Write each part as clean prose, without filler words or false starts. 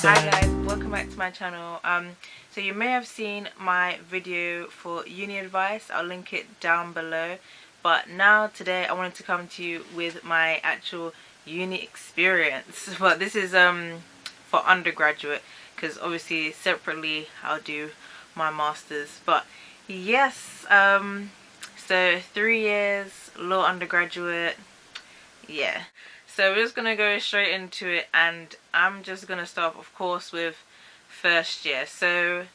Hi guys, welcome back to my channel. So you may have seen my video for uni advice. I'll link it down below. But now today I wanted to come to you with my actual uni experience. But this is for undergraduate, because obviously separately I'll do my masters. But yes, so 3 years law undergraduate. Yeah. So we're just gonna go straight into it, and I'm just gonna start of course with first year. So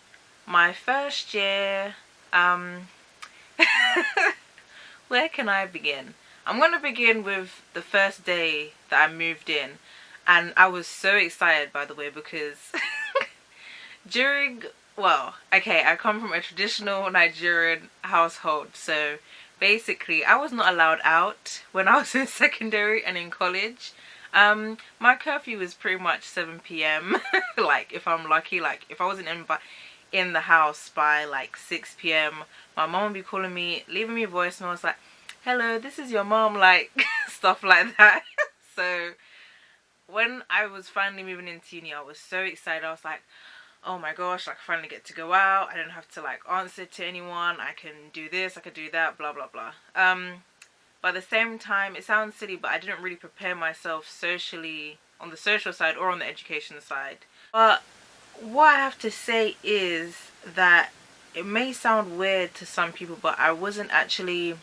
my first year, where can I begin? I'm gonna begin with the first day that I moved in, and I was so excited, by the way, because I come from a traditional Nigerian household, so basically I was not allowed out when I was in secondary and in college. My curfew was pretty much 7 p.m. like if I'm lucky, like if I wasn't in the house by like 6 p.m. my mom would be calling me, leaving me voicemails like, hello, this is your mom, like stuff like that. So when I was finally moving into uni, I was so excited. I was like, oh my gosh, like I finally get to go out, I don't have to like answer to anyone, I can do this, I can do that, blah blah blah. But at the same time, it sounds silly, but I didn't really prepare myself socially, on the social side or on the education side. But what I have to say is that it may sound weird to some people, but I wasn't actually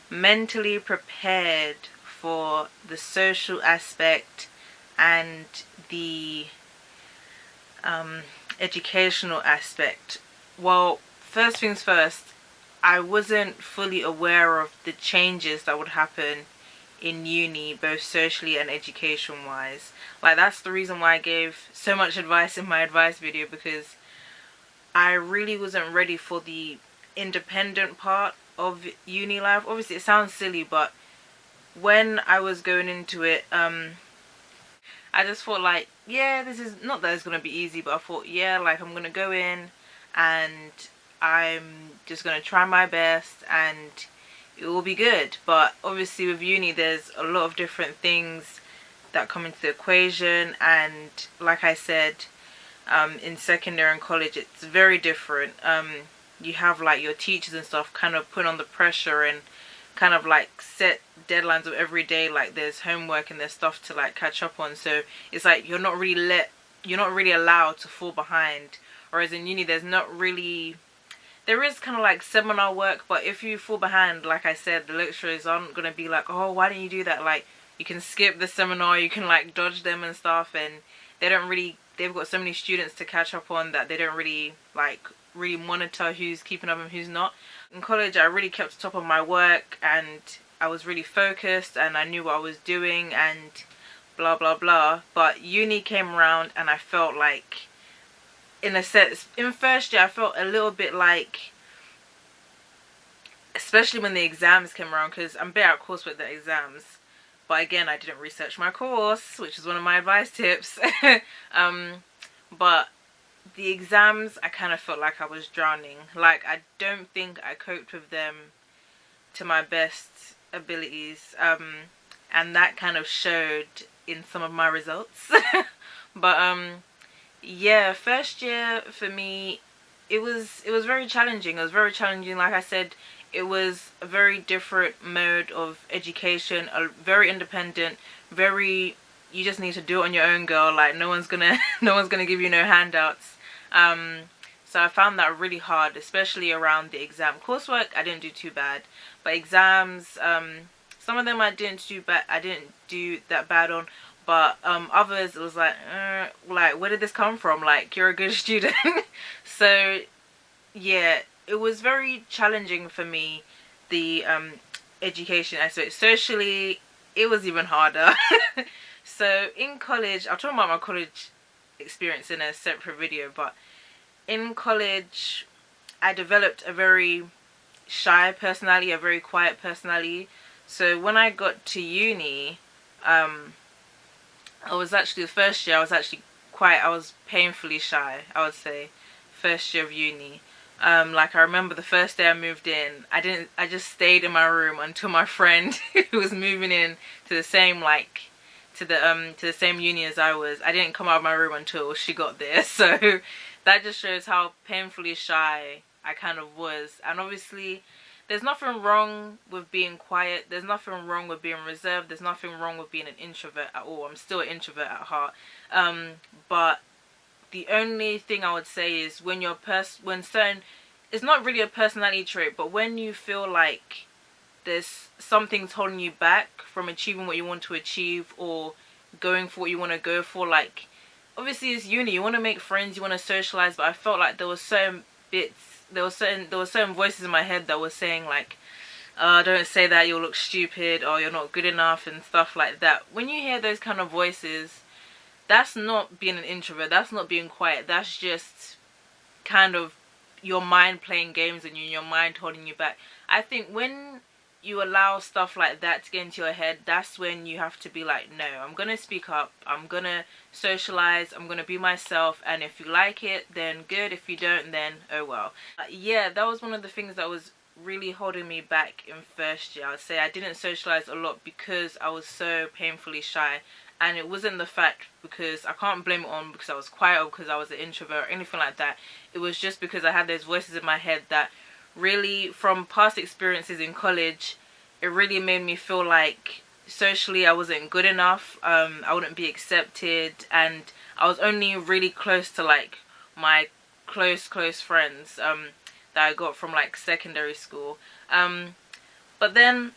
mentally prepared for the social aspect and the educational aspect. Well, first things first, I wasn't fully aware of the changes that would happen in uni, both socially and education wise. Like that's the reason why I gave so much advice in my advice video, because I really wasn't ready for the independent part of uni life. Obviously it sounds silly, but when I was going into it, I just thought like, yeah, this is not that it's gonna be easy, but I thought, yeah, like I'm gonna go in and I'm just gonna try my best and it will be good. But obviously with uni there's a lot of different things that come into the equation, and like I said, in secondary and college it's very different. You have like your teachers and stuff kind of put on the pressure and kind of like set deadlines of every day, like there's homework and there's stuff to like catch up on, so it's like you're not really allowed to fall behind. Whereas in uni there is kind of like seminar work, but if you fall behind, like I said, the lecturers aren't gonna be like, oh, why didn't you do that? Like you can skip the seminar, you can like dodge them and stuff, and they've got so many students to catch up on that they don't really monitor who's keeping up and who's not. In college I really kept top of my work and I was really focused and I knew what I was doing and blah blah blah. But uni came around and I felt like, in a sense, in first year I felt a little bit like, especially when the exams came around, because I'm a bit out of course with the exams, but again I didn't research my course, which is one of my advice tips. But the exams, I kind of felt like I was drowning. Like I don't think I coped with them to my best abilities, and that kind of showed in some of my results. But yeah, first year for me, it was very challenging. It was very challenging. Like I said, it was a very different mode of education, a very independent, very, you just need to do it on your own, girl. Like no one's gonna give you no handouts. So I found that really hard, especially around the exam. Coursework I didn't do too bad, but exams, some of them I didn't do that bad on, but others it was like where did this come from? Like, you're a good student. So yeah, it was very challenging for me, the education aspect. Socially it was even harder. So in college, I'll talk about my college experience in a separate video, but in college I developed a very shy personality, a very quiet personality. So when I got to uni, I was actually, the first year I was actually I was painfully shy, I would say, first year of uni. Like I remember the first day I moved in, I just stayed in my room until my friend who was moving in to the to the same uni as I was. I didn't come out of my room until she got there. So that just shows how painfully shy I kind of was. And obviously there's nothing wrong with being quiet. There's nothing wrong with being reserved. There's nothing wrong with being an introvert at all. I'm still an introvert at heart. But the only thing I would say is when it's not really a personality trait, but when you feel like there's something's holding you back from achieving what you want to achieve or going for what you want to go for, like obviously it's uni, you want to make friends, you want to socialize, but I felt like there were certain voices in my head that were saying like, don't say that, you'll look stupid, or you're not good enough and stuff like that. When you hear those kind of voices, that's not being an introvert, that's not being quiet, that's just kind of your mind playing games on you and your mind holding you back. I think when you allow stuff like that to get into your head, that's when you have to be like, no, I'm gonna speak up, I'm gonna socialize, I'm gonna be myself, and if you like it, then good, if you don't, then oh well. Yeah, that was one of the things that was really holding me back in first year. I would say I didn't socialize a lot because I was so painfully shy. And it wasn't the fact because I can't blame it on because I was quiet or because I was an introvert or anything like that. It was just because I had those voices in my head that really, from past experiences in college, it really made me feel like socially I wasn't good enough. I wouldn't be accepted, and I was only really close to like my close friends that I got from like secondary school. But then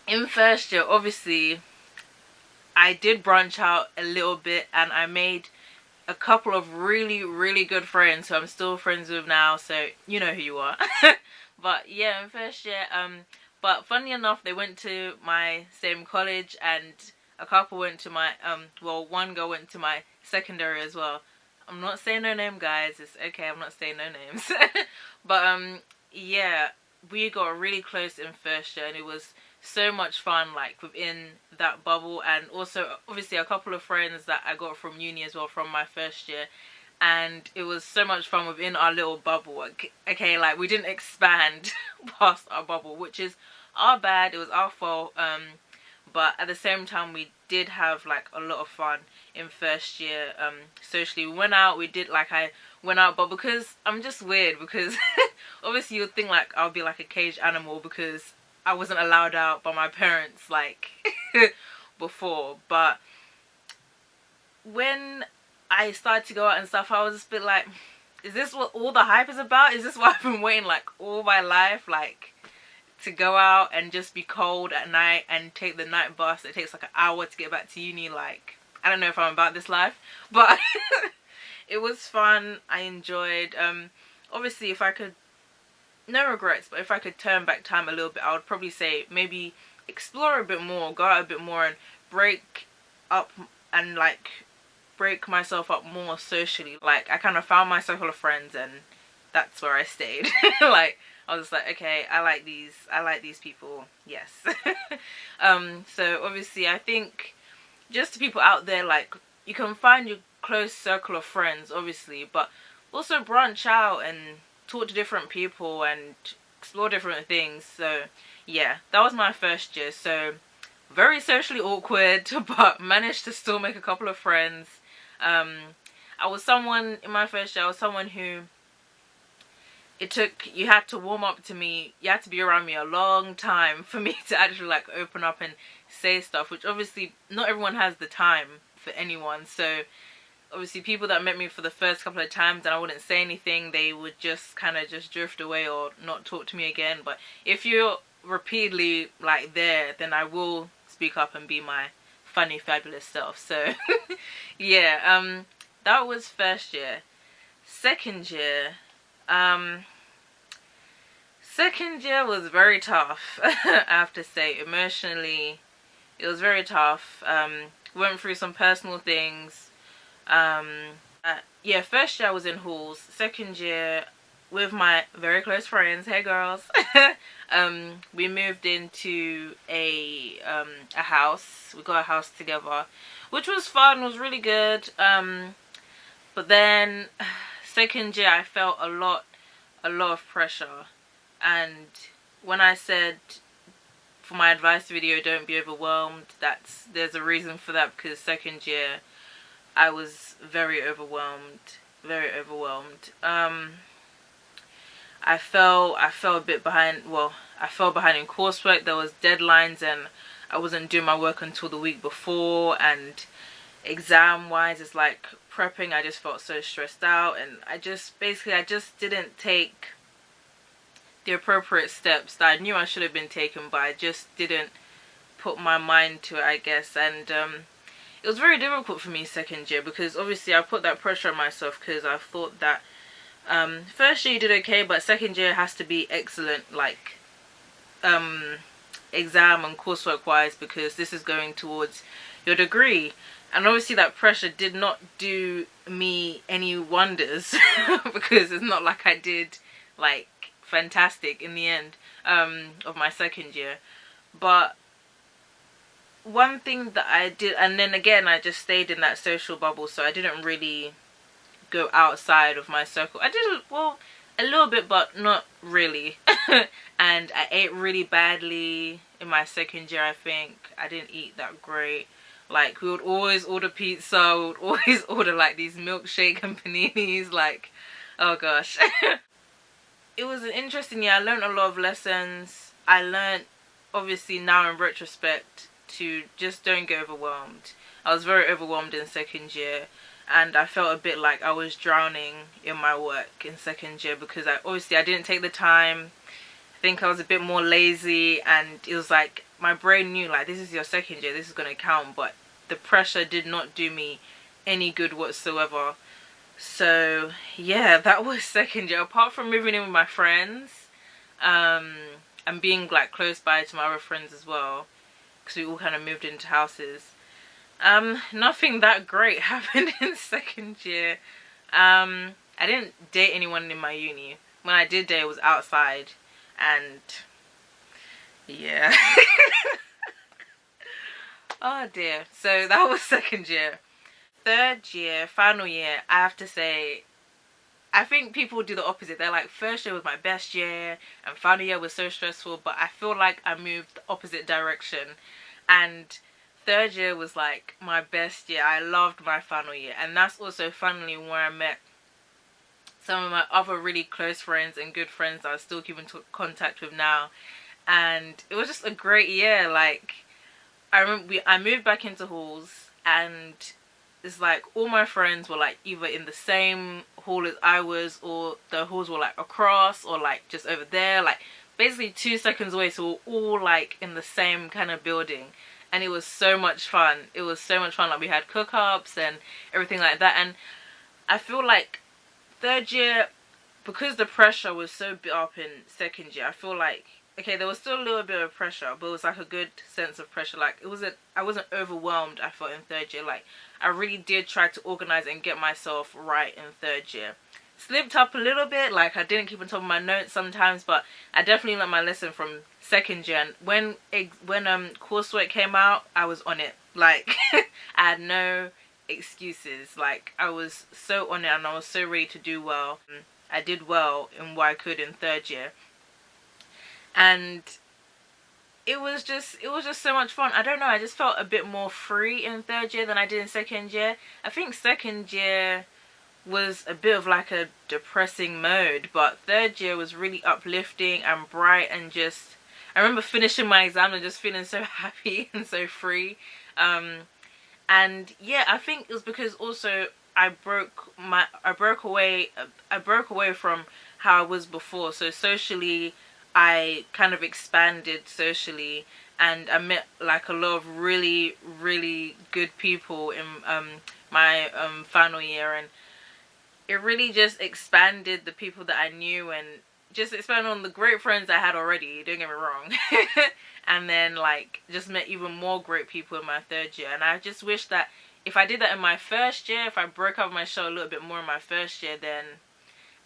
in first year, obviously I did branch out a little bit and I made a couple of really good friends who I'm still friends with now, so you know who you are. But yeah, in first year, but funny enough, they went to my same college and a couple went to my, well, one girl went to my secondary as well. I'm not saying no name, guys, it's okay, I'm not saying no names. But yeah, we got really close in first year and it was so much fun, like within that bubble. And also obviously a couple of friends that I got from uni as well from my first year, and it was so much fun within our little bubble. Okay, like we didn't expand past our bubble, which is our bad, it was our fault, but at the same time we did have like a lot of fun in first year. Socially, we went out, we did like, I went out, but because I'm just weird, because obviously you'd think like I'll be like a caged animal because I wasn't allowed out by my parents like before. But when I started to go out and stuff, I was just a bit like, is this what all the hype is about? Is this what I've been waiting like all my life, like to go out and just be cold at night and take the night bus? It takes like an hour to get back to uni. Like, I don't know if I'm about this life, but it was fun. I enjoyed. Obviously if I could, no regrets, but if I could turn back time a little bit, I would probably say maybe explore a bit more, go out a bit more and break up and like break myself up more socially. Like I kind of found my circle of friends and that's where I stayed. Like I was just like, okay, I like these people, yes. So obviously I think just to people out there, like you can find your close circle of friends obviously, but also branch out and talk to different people and explore different things. So yeah, that was my first year. So very socially awkward, but managed to still make a couple of friends. I was someone in my first year, I was someone who you had to warm up to me, you had to be around me a long time for me to actually like open up and say stuff, which obviously not everyone has the time for anyone. So obviously people that met me for the first couple of times and I wouldn't say anything, they would just kind of just drift away or not talk to me again. But if you're repeatedly like there, then I will speak up and be my funny fabulous self. So yeah, that was first year. Second year was very tough. I have to say, emotionally it was very tough. Went through some personal things. Yeah, first year I was in halls. Second year, with my very close friends, hey girls, we moved into a house. We got a house together, which was fun, was really good. But then second year I felt a lot of pressure, and when I said for my advice video, don't be overwhelmed. There's a reason for that, because second year I was very overwhelmed, very overwhelmed. I fell a bit behind. Well, I fell behind in coursework. There was deadlines and I wasn't doing my work until the week before, and exam wise, it's like prepping, I just felt so stressed out, and I just didn't take the appropriate steps that I knew I should have been taken, but I just didn't put my mind to it, I guess. And it was very difficult for me second year, because obviously I put that pressure on myself, because I thought that first year you did okay, but second year has to be excellent, like exam and coursework wise, because this is going towards your degree. And obviously that pressure did not do me any wonders because it's not like I did like fantastic in the end of my second year. But one thing that I did, and then again I just stayed in that social bubble, so I didn't really go outside of my circle. I did, well, a little bit, but not really. And I ate really badly in my second year. I think I didn't eat that great. Like, we would always order pizza, we would always order like these milkshake and paninis, like, oh gosh. It was an interesting year. I learned a lot of lessons. I learned, obviously now in retrospect, to just don't get overwhelmed. I was very overwhelmed in second year, and I felt a bit like I was drowning in my work in second year, because I didn't take the time. I think I was a bit more lazy, and it was like my brain knew, like, this is your second year, this is going to count, but the pressure did not do me any good whatsoever. So yeah, that was second year. Apart from moving in with my friends and being like close by to my other friends as well, because we all kind of moved into houses, nothing that great happened in second year. I didn't date anyone in my uni. When I did date, it was outside, and yeah. Oh dear. So that was second year. Third year, final year, I have to say, I think people do the opposite. They're like, first year was my best year and final year was so stressful, but I feel like I moved the opposite direction, and third year was like my best year. I loved my final year, and that's also funnily where I met some of my other really close friends and good friends that I still keep in contact with now. And it was just a great year. Like, I remember I moved back into halls, and it's like all my friends were like either in the same hall as I was, or the halls were like across, or like just over there, like basically 2 seconds away. So we're all like in the same kind of building, and it was so much fun. It was so much fun. Like, we had cook-ups and everything like that. And I feel like third year, because the pressure was so built up in second year, I feel like, okay, there was still a little bit of pressure, but it was like a good sense of pressure. Like, I wasn't overwhelmed, I felt, in third year. Like, I really did try to organize and get myself right in third year. Slipped up a little bit, like I didn't keep on top of my notes sometimes, but I definitely learned my lesson from second year. And when coursework came out, I was on it. Like, I had no excuses. Like, I was so on it, and I was so ready to do well. I did well in what I could in third year. And it was just so much fun. I don't know, I just felt a bit more free in third year than I did in second year. I think second year was a bit of like a depressing mode, but third year was really uplifting and bright, and just, I remember finishing my exam and just feeling so happy and so free. And yeah, I think it was because also I broke away from how I was before. So socially, I kind of expanded socially, and I met like a lot of really, really good people in my final year, and it really just expanded the people that I knew, and just expanded on the great friends I had already, don't get me wrong. And then like just met even more great people in my third year. And I just wish that if I did that in my first year, if I broke up my show a little bit more in my first year, then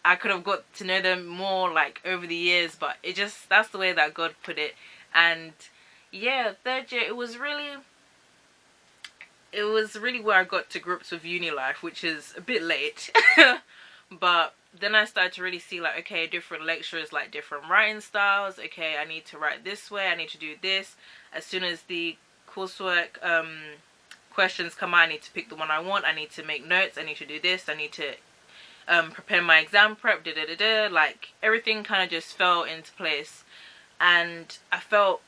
I could have got to know them more like over the years. But it just, that's the way that God put it. And yeah, third year, it was really where I got to grips with uni life, which is a bit late. But then I started to really see, like, okay, different lecturers like different writing styles. Okay, I need to write this way, I need to do this. As soon as the coursework questions come out, I need to pick the one I want. I need to make notes, I need to do this, I need to prepare my exam prep, like everything kind of just fell into place, and I felt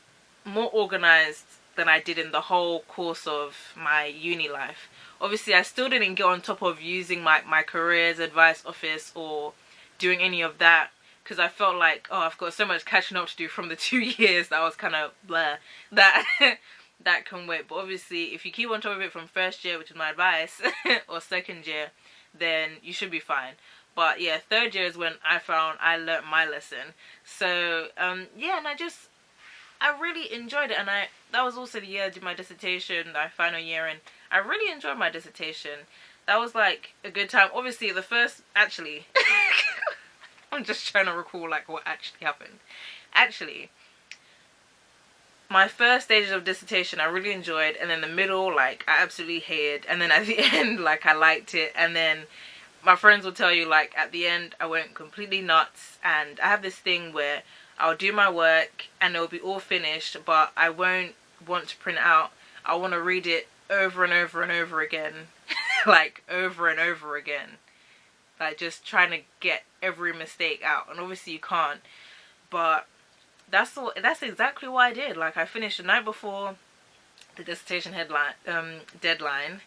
more organized than I did in the whole course of my uni life. Obviously, I still didn't get on top of using my careers advice office or doing any of that, because I felt like, oh, I've got so much catching up to do from the 2 years that I was kind of blah, that that can wait. But obviously, if you keep on top of it from first year, which is my advice, or second year, then you should be fine. But yeah, third year is when I found I learnt my lesson. So yeah, and I really enjoyed it. And that was also the year I did my dissertation, my final year, and I really enjoyed my dissertation. That was like a good time. Obviously the first, actually I'm just trying to recall like what actually happened. Actually, my first stages of dissertation I really enjoyed, and then the middle, like, I absolutely hated, and then at the end, like, I liked it. And then my friends will tell you, like, at the end I went completely nuts, and I have this thing where I'll do my work and it'll be all finished, but I won't want to print it out. I want to read it over and over and over again like over and over again, like just trying to get every mistake out. And obviously you can't, but that's exactly what I did. Like, I finished the night before the dissertation deadline,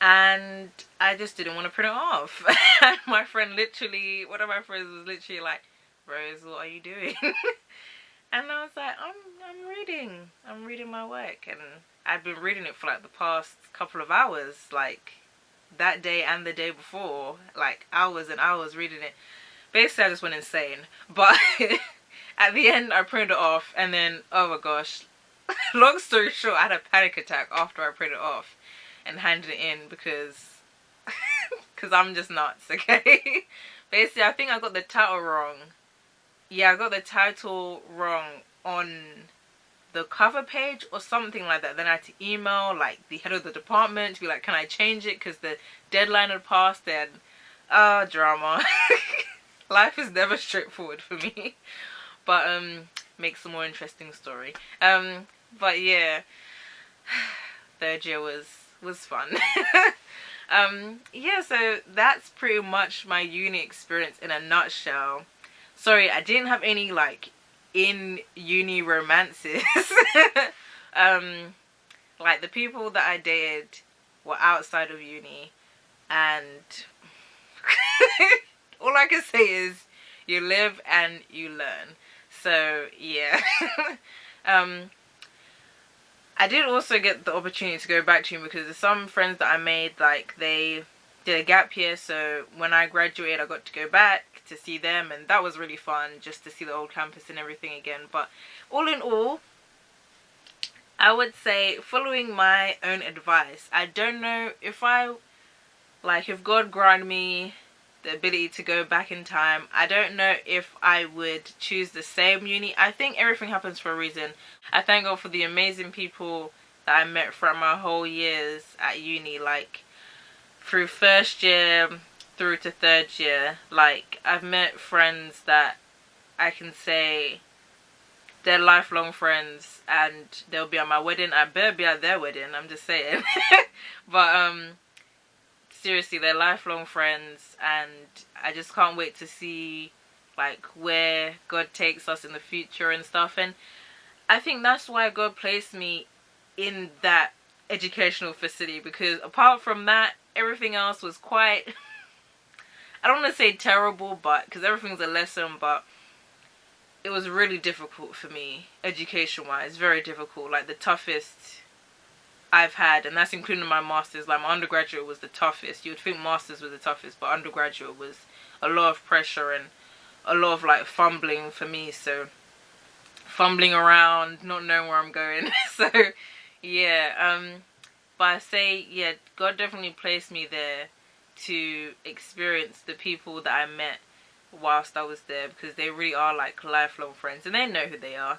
and I just didn't want to print it off. And my friend literally, one of my friends was literally like, Rose, what are you doing? And I was like, I'm reading my work. And I'd been reading it for like the past couple of hours, like that day and the day before, like hours and hours reading it. Basically I just went insane. But at the end I printed it off, and then, oh my gosh, long story short, I had a panic attack after I printed it off and handed it in, because I'm just nuts, okay? Basically, I think I got the title wrong. Yeah, I got the title wrong on the cover page or something like that. Then I had to email like the head of the department to be like, can I change it, because the deadline had passed. Then drama. Life is never straightforward for me. But makes a more interesting story. But yeah, third year was fun. Yeah, so that's pretty much my uni experience in a nutshell. Sorry, I didn't have any like in uni romances. Like, the people that I dated were outside of uni, and all I can say is you live and you learn. So yeah. I did also get the opportunity to go back to uni, because there's some friends that I made, like, they did a gap year, so when I graduated I got to go back to see them, and that was really fun, just to see the old campus and everything again. But all in all, I would say, following my own advice, I don't know if if God granted me the ability to go back in time, I don't know if I would choose the same uni. I think everything happens for a reason. I thank God for the amazing people that I met throughout my whole years at uni, like through first year through to third year. Like, I've met friends that I can say they're lifelong friends, and they'll be at my wedding. I better be at their wedding, I'm just saying. But seriously, they're lifelong friends, and I just can't wait to see like where God takes us in the future and stuff. And I think that's why God placed me in that educational facility, because apart from that, everything else was quite I don't want to say terrible, but because everything's a lesson, but it was really difficult for me education wise. Very difficult, like the toughest I've had, and that's including my masters. Like, my undergraduate was the toughest. You would think masters was the toughest, but undergraduate was a lot of pressure and a lot of like fumbling for me. So fumbling around, not knowing where I'm going. So yeah, but I say, yeah, God definitely placed me there to experience the people that I met whilst I was there, because they really are like lifelong friends, and they know who they are.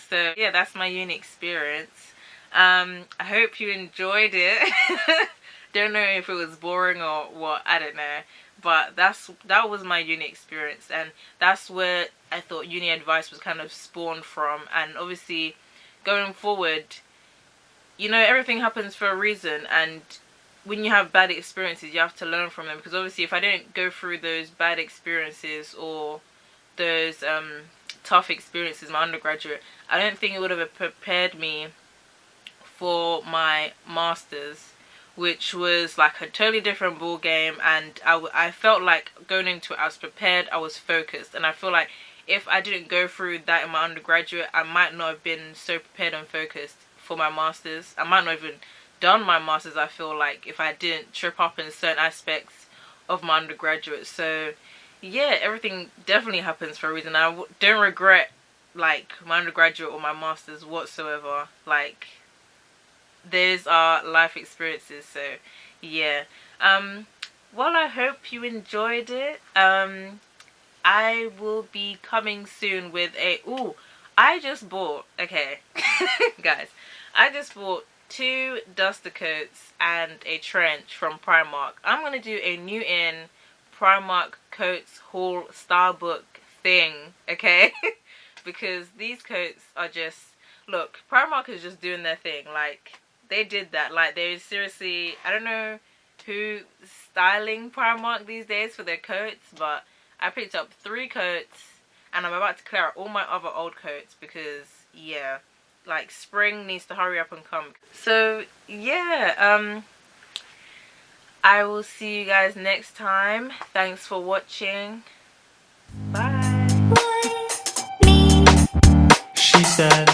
So yeah, that's my uni experience. I hope you enjoyed it. Don't know if it was boring or what, I don't know. But that was my uni experience, and that's where I thought uni advice was kind of spawned from. And obviously, going forward, you know, everything happens for a reason, and when you have bad experiences, you have to learn from them. Because obviously, if I didn't go through those bad experiences or those tough experiences in my undergraduate, I don't think it would have prepared me for my masters, which was like a totally different ball game. And I felt like going into it, I was prepared, I was focused, and I feel like if I didn't go through that in my undergraduate, I might not have been so prepared and focused for my masters. I might not even done my masters, I feel like, if I didn't trip up in certain aspects of my undergraduate. So yeah, everything definitely happens for a reason. I don't regret like my undergraduate or my masters whatsoever. Like, those are life experiences. So yeah, well, I hope you enjoyed it. I will be coming soon with a I just bought, okay, guys, I just bought 2 duster coats and a trench from Primark. I'm gonna do a new in Primark coats haul style book thing, okay? Because these coats are just, look, Primark is just doing their thing. Like, they did that. Like, they seriously, I don't know who's styling Primark these days for their coats, but I picked up 3 coats, and I'm about to clear out all my other old coats because, yeah, like, spring needs to hurry up and come. So yeah, I will see you guys next time. Thanks for watching. Bye. She said